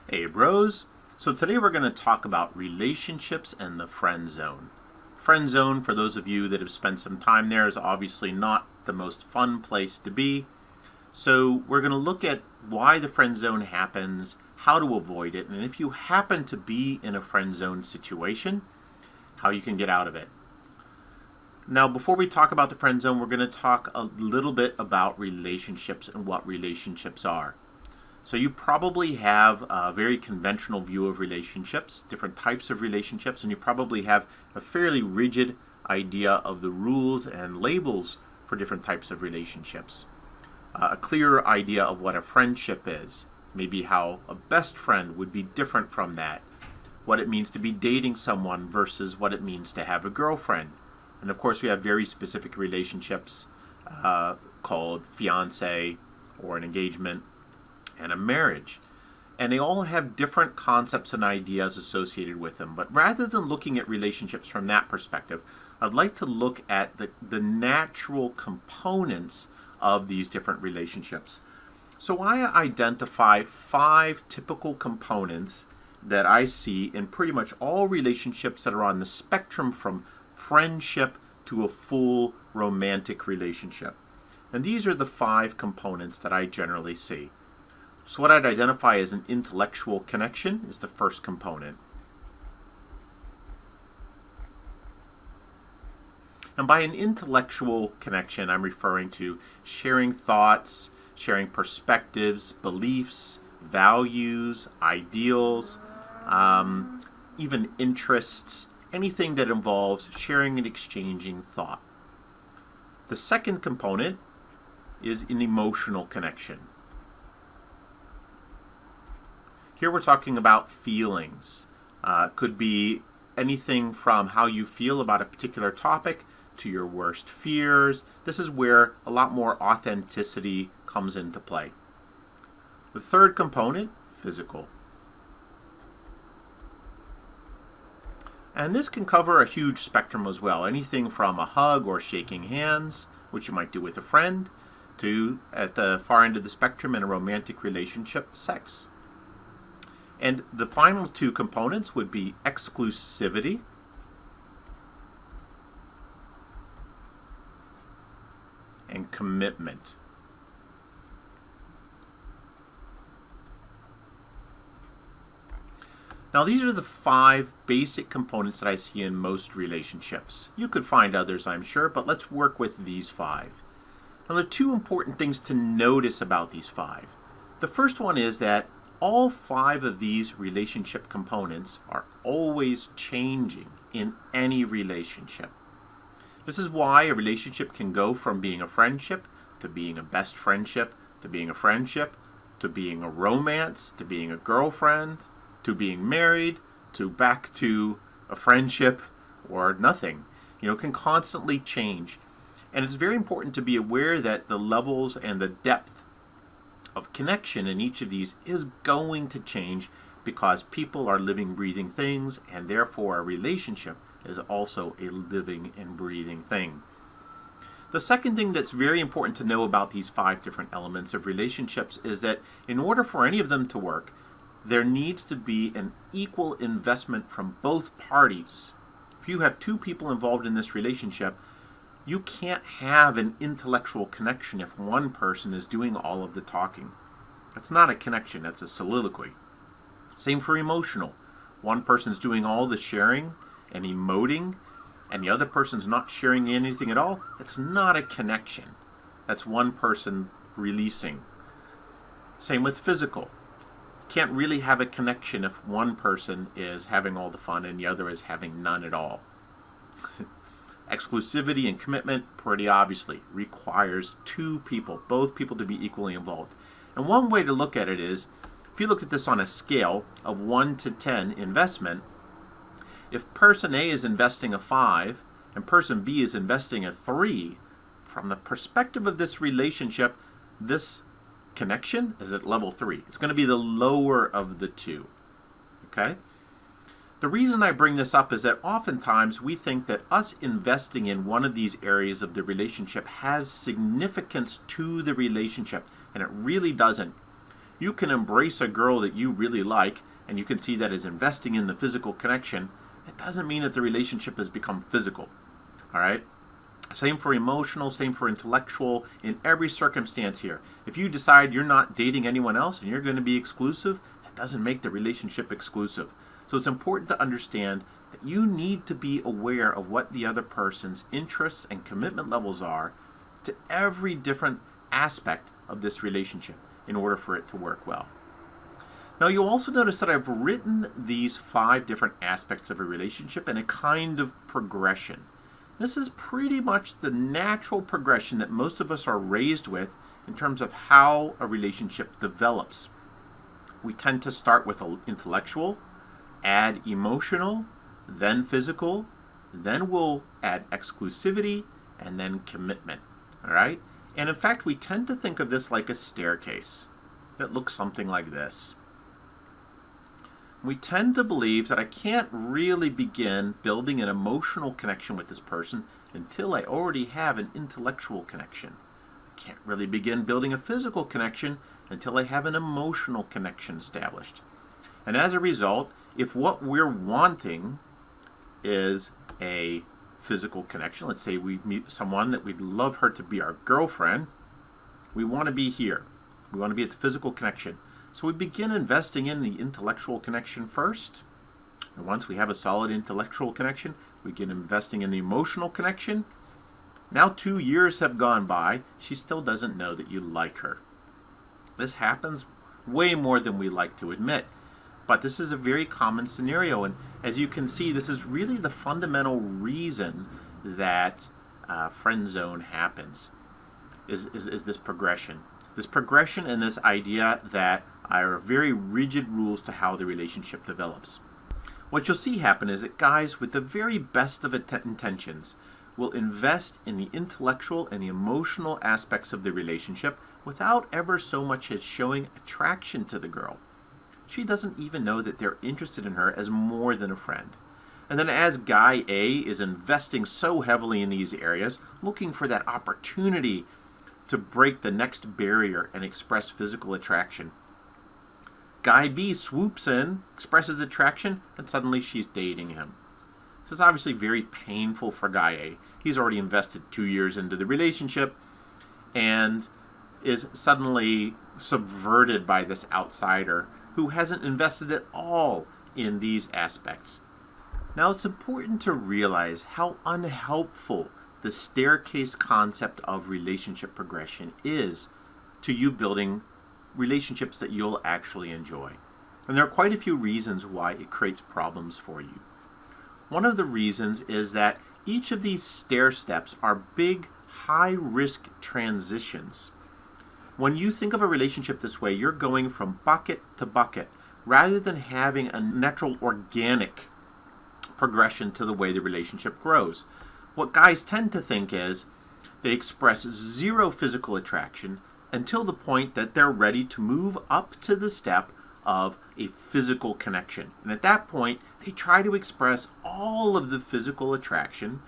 Hey bros! So today we're going to talk about relationships and the friend zone. Friend zone, for those of you that have spent some time there, is obviously not the most fun place to be. So we're going to look at why the friend zone happens, how to avoid it, and if you happen to be in a friend zone situation, how you can get out of it. Now, before we talk about the friend zone, we're going to talk a little bit about relationships and what relationships are. So you probably have a very conventional view of relationships, different types of relationships, and you probably have a fairly rigid idea of the rules and labels for different types of relationships. A clearer idea of what a friendship is, maybe how a best friend would be different from that, what it means to be dating someone versus what it means to have a girlfriend. And of course we have very specific relationships called fiancé or an engagement and a marriage. And they all have different concepts and ideas associated with them. But rather than looking at relationships from that perspective, I'd like to look at the natural components of these different relationships. So I identify 5 typical components that I see in pretty much all relationships that are on the spectrum from friendship to a full romantic relationship. And these are the 5 components that I generally see. So what I'd identify as an intellectual connection is the first component. And by an intellectual connection, I'm referring to sharing thoughts, sharing perspectives, beliefs, values, ideals, even interests, anything that involves sharing and exchanging thought. The second component is an emotional connection. Here we're talking about feelings. Could be anything from how you feel about a particular topic to your worst fears. This is where a lot more authenticity comes into play. The third component, physical. And this can cover a huge spectrum as well. Anything from a hug or shaking hands, which you might do with a friend, to, at the far end of the spectrum in a romantic relationship, sex. And the final 2 components would be exclusivity and commitment. Now these are the 5 basic components that I see in most relationships. You could find others, I'm sure, but let's work with these 5. Now there are 2 important things to notice about these 5. The first one is that all 5 of these relationship components are always changing in any relationship. This is why a relationship can go from being a friendship to being a best friendship to being a friendship to being a romance to being a girlfriend to being married to back to a friendship or nothing. It can constantly change. And it's very important to be aware that the levels and the depth of connection in each of these is going to change because people are living, breathing things, and therefore a relationship is also a living and breathing thing. The second thing that's very important to know about these 5 different elements of relationships is that in order for any of them to work, there needs to be an equal investment from both parties. If you have 2 people involved in this relationship, you can't have an intellectual connection if one person is doing all of the talking. That's not a connection, that's a soliloquy. Same for emotional. One person's doing all the sharing and emoting, and the other person's not sharing anything at all. It's not a connection. That's one person releasing. Same with physical. You can't really have a connection if one person is having all the fun and the other is having none at all. Exclusivity and commitment, pretty obviously, requires 2 people, both people to be equally involved. And one way to look at it is, if you look at this on a scale of 1 to 10 investment, if person A is investing a 5 and person B is investing a 3, from the perspective of this relationship, this connection is at level 3. It's going to be the lower of the 2. Okay? The reason I bring this up is that oftentimes we think that us investing in one of these areas of the relationship has significance to the relationship, and it really doesn't. You can embrace a girl that you really like, and you can see that as investing in the physical connection. It doesn't mean that the relationship has become physical. All right? Same for emotional, same for intellectual, in every circumstance here. If you decide you're not dating anyone else and you're going to be exclusive, that doesn't make the relationship exclusive. So it's important to understand that you need to be aware of what the other person's interests and commitment levels are to every different aspect of this relationship in order for it to work well. Now you'll also notice that I've written these 5 different aspects of a relationship in a kind of progression. This is pretty much the natural progression that most of us are raised with in terms of how a relationship develops. We tend to start with intellectual, add emotional, then physical, then we'll add exclusivity, and then commitment. All right? And in fact, we tend to think of this like a staircase that looks something like this. We tend to believe that I can't really begin building an emotional connection with this person until I already have an intellectual connection. I can't really begin building a physical connection until I have an emotional connection established. And as a result, if what we're wanting is a physical connection, let's say we meet someone that we'd love her to be our girlfriend, we want to be here. We want to be at the physical connection. So we begin investing in the intellectual connection first. And once we have a solid intellectual connection, we begin investing in the emotional connection. Now 2 years have gone by. She still doesn't know that you like her. This happens way more than we like to admit. But this is a very common scenario. And as you can see, this is really the fundamental reason that friendzone happens, is this progression. This progression and this idea that are very rigid rules to how the relationship develops. What you'll see happen is that guys with the very best of intentions will invest in the intellectual and the emotional aspects of the relationship without ever so much as showing attraction to the girl. She doesn't even know that they're interested in her as more than a friend. And then as guy A is investing so heavily in these areas, looking for that opportunity to break the next barrier and express physical attraction, guy B swoops in, expresses attraction, and suddenly she's dating him. This is obviously very painful for guy A. He's already invested 2 years into the relationship and is suddenly subverted by this outsider who hasn't invested at all in these aspects. Now it's important to realize how unhelpful the staircase concept of relationship progression is to you building relationships that you'll actually enjoy. And there are quite a few reasons why it creates problems for you. One of the reasons is that each of these stair steps are big, high-risk transitions. When you think of a relationship this way, you're going from bucket to bucket rather than having a natural, organic progression to the way the relationship grows. What guys tend to think is they express zero physical attraction until the point that they're ready to move up to the step of a physical connection. And at that point, they try to express all of the physical attraction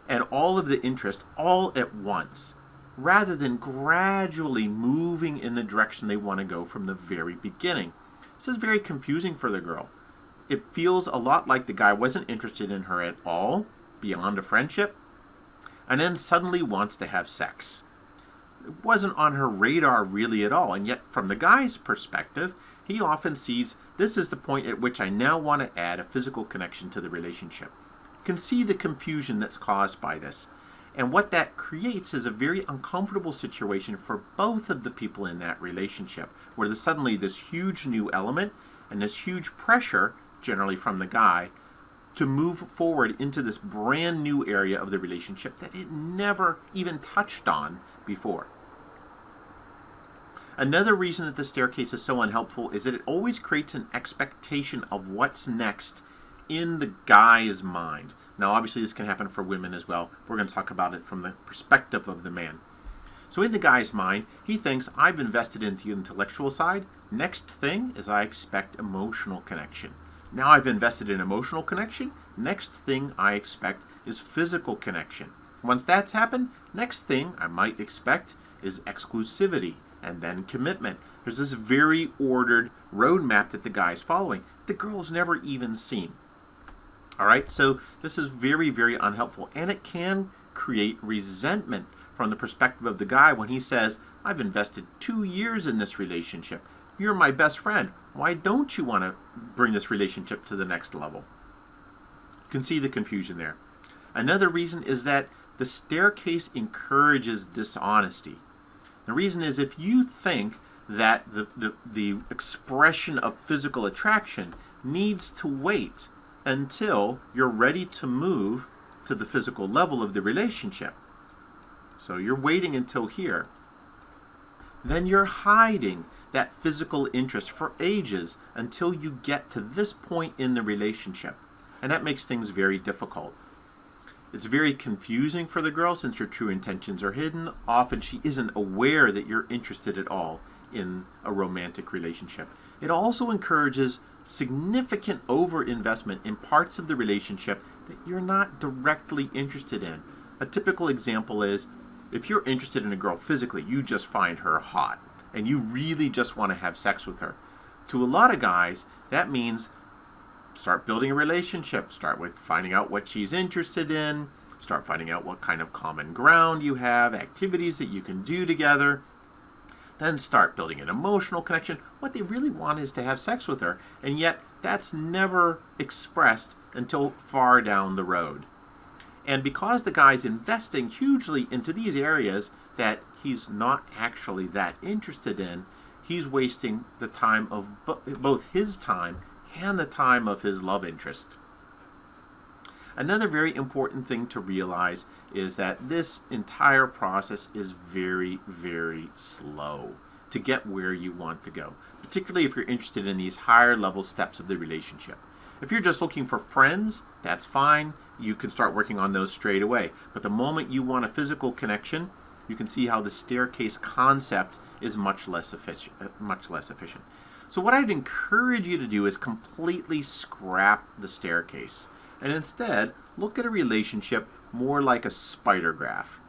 and all of the interest all at once, rather than gradually moving in the direction they want to go from the very beginning. This is very confusing for the girl. It feels a lot like the guy wasn't interested in her at all, beyond a friendship, and then suddenly wants to have sex. It wasn't on her radar really at all, and yet from the guy's perspective, he often sees this is the point at which I now want to add a physical connection to the relationship. You can see the confusion that's caused by this. And what that creates is a very uncomfortable situation for both of the people in that relationship, where there's suddenly this huge new element and this huge pressure, generally from the guy, to move forward into this brand new area of the relationship that it never even touched on before. Another reason that the staircase is so unhelpful is that it always creates an expectation of what's next in the guy's mind. Now, obviously, this can happen for women as well. We're going to talk about it from the perspective of the man. So in the guy's mind, he thinks, I've invested in the intellectual side. Next thing is I expect emotional connection. Now I've invested in emotional connection. Next thing I expect is physical connection. Once that's happened, next thing I might expect is exclusivity and then commitment. There's this very ordered roadmap that the guy's following. The girl's never even seen. All right, so this is very, very unhelpful, and it can create resentment from the perspective of the guy when he says, I've invested 2 years in this relationship. You're my best friend. Why don't you want to bring this relationship to the next level? You can see the confusion there. Another reason is that the staircase encourages dishonesty. The reason is if you think that the expression of physical attraction needs to wait until you're ready to move to the physical level of the relationship. So you're waiting until here. Then you're hiding that physical interest for ages until you get to this point in the relationship. And that makes things very difficult. It's very confusing for the girl since your true intentions are hidden. Often she isn't aware that you're interested at all in a romantic relationship. It also encourages significant overinvestment in parts of the relationship that you're not directly interested in. A typical example is if you're interested in a girl physically, you just find her hot and you really just want to have sex with her. To a lot of guys, that means start building a relationship. Start with finding out what she's interested in. Start finding out what kind of common ground you have, activities that you can do together. Then start building an emotional connection. What they really want is to have sex with her, and yet that's never expressed until far down the road. And because the guy's investing hugely into these areas that he's not actually that interested in, he's wasting the time of both his time and the time of his love interest. Another very important thing to realize is that this entire process is very, very slow to get where you want to go, particularly if you're interested in these higher level steps of the relationship. If you're just looking for friends, that's fine. You can start working on those straight away. But the moment you want a physical connection, you can see how the staircase concept is much less efficient. So what I'd encourage you to do is completely scrap the staircase and instead look at a relationship more like a spider graph.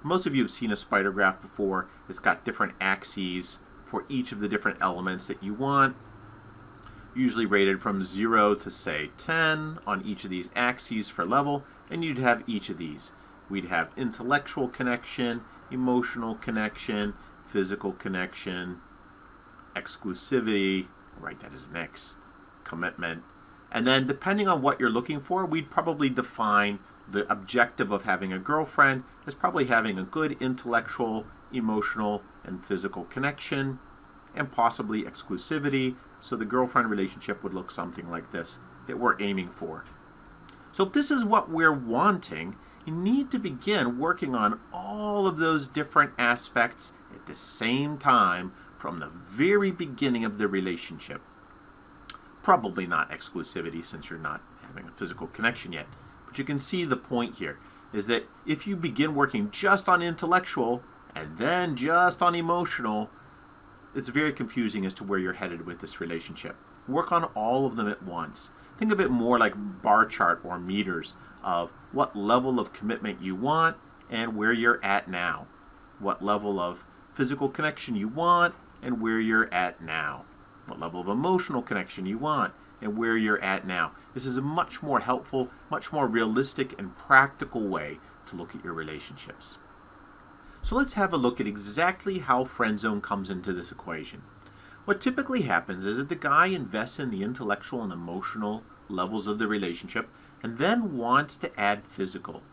Most of you have seen a spider graph before. It's got different axes for each of the different elements that you want, usually rated from 0 to say 10 on each of these axes for level, and you'd have each of these. We'd have intellectual connection, emotional connection, physical connection, exclusivity, I'll write that as an X, commitment. And then depending on what you're looking for, we'd probably define the objective of having a girlfriend as probably having a good intellectual, emotional, and physical connection, and possibly exclusivity. So the girlfriend relationship would look something like this that we're aiming for. So if this is what we're wanting, you need to begin working on all of those different aspects at the same time from the very beginning of the relationship. Probably not exclusivity since you're not having a physical connection yet. But you can see the point here is that if you begin working just on intellectual and then just on emotional, it's very confusing as to where you're headed with this relationship. Work on all of them at once. Think of it more like bar chart or meters of what level of commitment you want and where you're at now. What level of physical connection you want and where you're at now. What level of emotional connection you want and where you're at now. This is a much more helpful, much more realistic and practical way to look at your relationships. So let's have a look at exactly how Friendzone comes into this equation. What typically happens is that the guy invests in the intellectual and emotional levels of the relationship and then wants to add physical.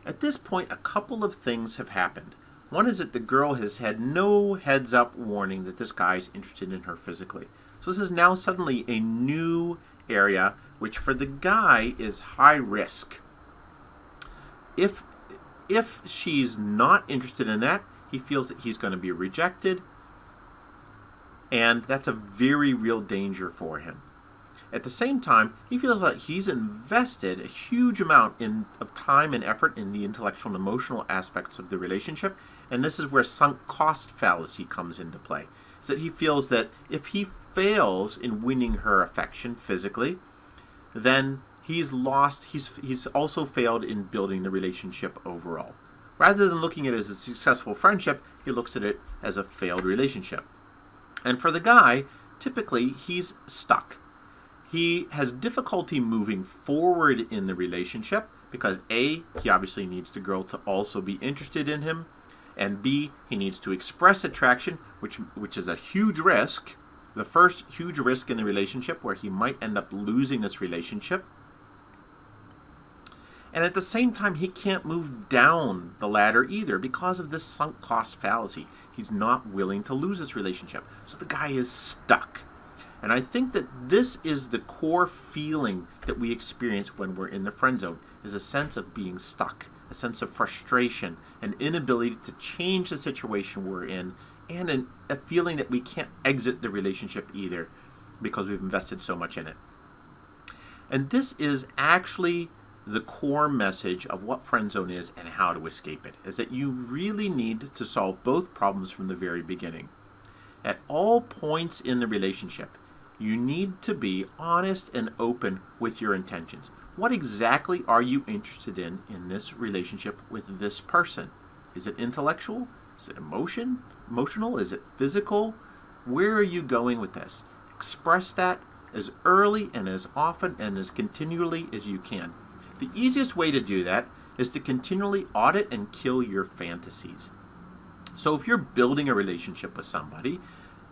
At this point, a couple of things have happened. One is that the girl has had no heads-up warning that this guy is interested in her physically. So this is now suddenly a new area, which for the guy is high risk. If she's not interested in that, he feels that he's going to be rejected, and that's a very real danger for him. At the same time, he feels like he's invested a huge amount of time and effort in the intellectual and emotional aspects of the relationship, and this is where sunk cost fallacy comes into play. Is that he feels that if he fails in winning her affection physically, then he's lost, he's also failed in building the relationship overall. Rather than looking at it as a successful friendship, he looks at it as a failed relationship. And for the guy, typically he's stuck. He has difficulty moving forward in the relationship because A, he obviously needs the girl to also be interested in him, and B, he needs to express attraction, which is a huge risk, the first huge risk in the relationship where he might end up losing this relationship. And at the same time, he can't move down the ladder either because of this sunk cost fallacy. He's not willing to lose this relationship. So the guy is stuck. And I think that this is the core feeling that we experience when we're in the friend zone, is a sense of being stuck, a sense of frustration, an inability to change the situation we're in, and a feeling that we can't exit the relationship either because we've invested so much in it. And this is actually the core message of what friendzone is and how to escape it, is that you really need to solve both problems from the very beginning. At all points in the relationship, you need to be honest and open with your intentions. What exactly are you interested in this relationship with this person? Is it intellectual? Is it emotional? Is it physical? Where are you going with this? Express that as early and as often and as continually as you can. The easiest way to do that is to continually audit and kill your fantasies. So if you're building a relationship with somebody,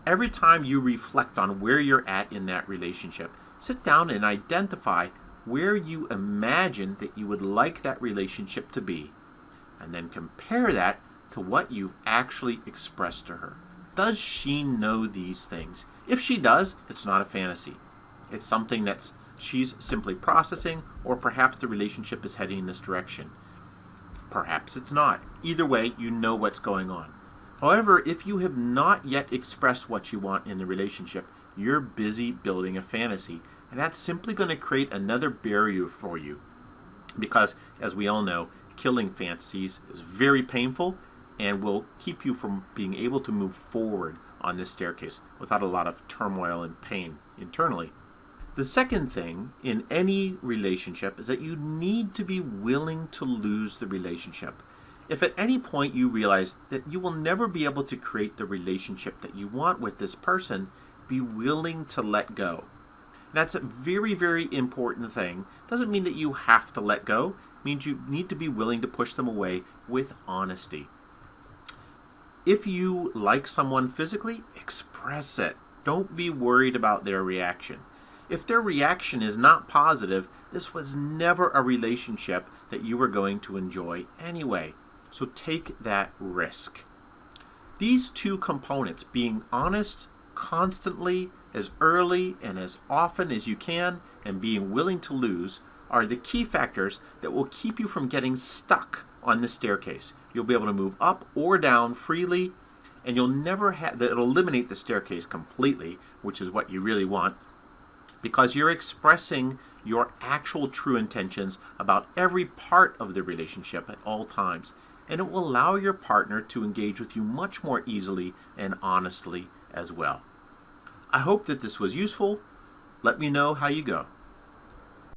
every time you reflect on where you're at in that relationship, sit down and identify where you imagine that you would like that relationship to be, and then compare that to what you've actually expressed to her. Does she know these things? If she does, it's not a fantasy. It's something that's she's simply processing, or perhaps the relationship is heading in this direction. Perhaps it's not. Either way, you know what's going on. However, if you have not yet expressed what you want in the relationship, you're busy building a fantasy, and that's simply going to create another barrier for you. Because, as we all know, killing fantasies is very painful and will keep you from being able to move forward on this staircase without a lot of turmoil and pain internally. The second thing in any relationship is that you need to be willing to lose the relationship. If at any point you realize that you will never be able to create the relationship that you want with this person, be willing to let go. And that's a very, very important thing. Doesn't mean that you have to let go. It means you need to be willing to push them away with honesty. If you like someone physically, express it. Don't be worried about their reaction. If their reaction is not positive, this was never a relationship that you were going to enjoy anyway. So take that risk. These two components, being honest constantly, as early and as often as you can, and being willing to lose, are the key factors that will keep you from getting stuck on the staircase. You'll be able to move up or down freely, and you'll never have, it'll eliminate the staircase completely, which is what you really want, because you're expressing your actual true intentions about every part of the relationship at all times. And it will allow your partner to engage with you much more easily and honestly as well. I hope that this was useful. Let me know how you go.